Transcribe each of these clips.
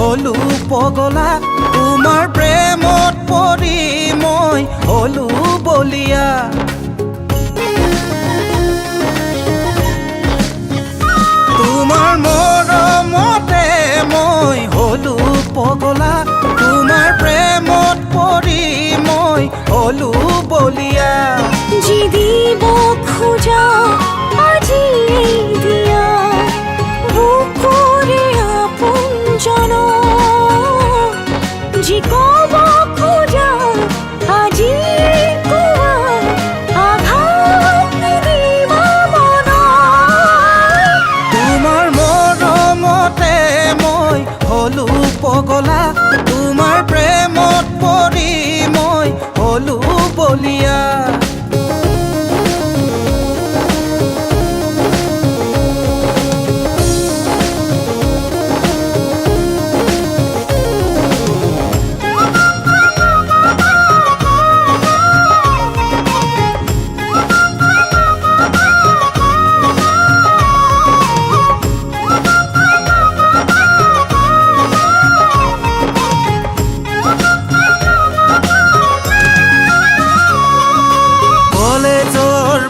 হলো পগলা তোমাৰ প্ৰেমত পৰি মই হলো বলিয়া তোমাৰ মৰমতে মই হলো পগলা তোমাৰ প্ৰেমত পৰি মই হলো বলিয়া যি দিব খোজা আজি দিয়া বুকুৰে আপোনজন যি কব খোজা আজি কোৱা আঘাত নিদিবা মনত তোমাৰ মৰমতে মই হলো পগলা তোমাৰ প্ৰেমত পৰি মই হলো বলিয়া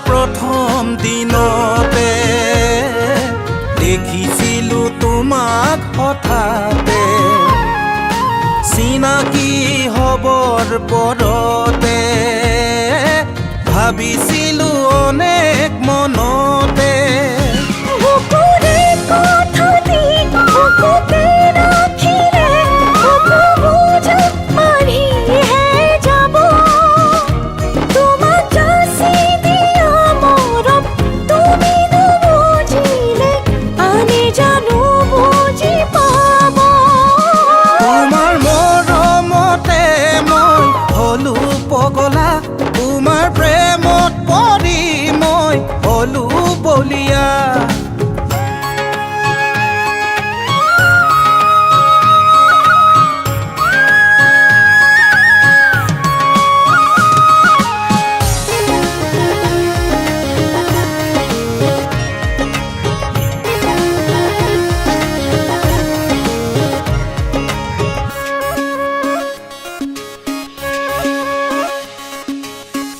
প্ৰথম দিনতে দেখিছিলো তোমাক হঠাতে চিনাকি হবৰ পৰতে ভাবিছিলো অনেক মনতে বুকুৰে কথা দি বুকুতে ৰাখিলে বুকু বুজা মাৰিহে যাব তোমাক যাচি দিয়া মৰম তুমি নুবুজিলে আনে জানো বুজি পাব তোমাৰ মৰমতে মই হলো পগলা তোমাৰ প্ৰেমত পৰি মই হলো বলিয়া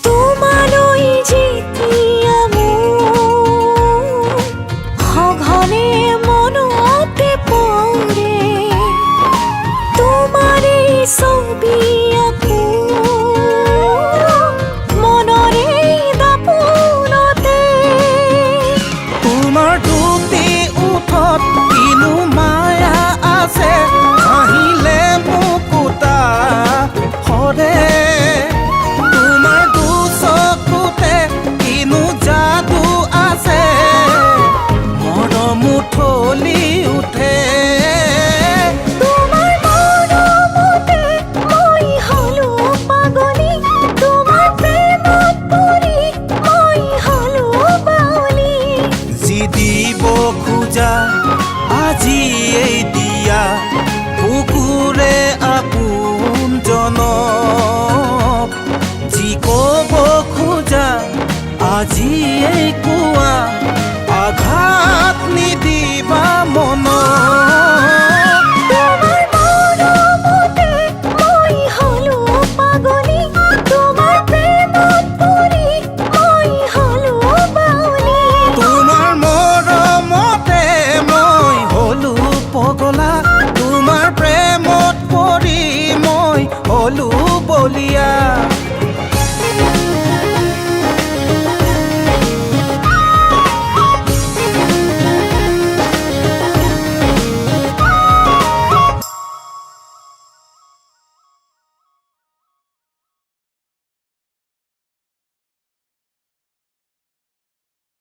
তোমালৈ যেতিয়া মোৰ সঘনে মনতে পৰে তোমাৰে ছবি আকো মনৰে দাপোনতে তোমাৰ দুটি উঠত কিনো মায়া আছে হাঁহিলে মুকুতা সৰে তোমাৰ দুচকুতে কিনো যাদু আছে মৰম উঠলি উঠে তোমাৰ মৰমতে মই হলো পাগলী তোমাৰ প্ৰেমত পৰি মই হলো বাউলী যি দিব খোজা আজি এই দিয়া বুকুৰে আপোনজনক যি কব খোজা আজি এই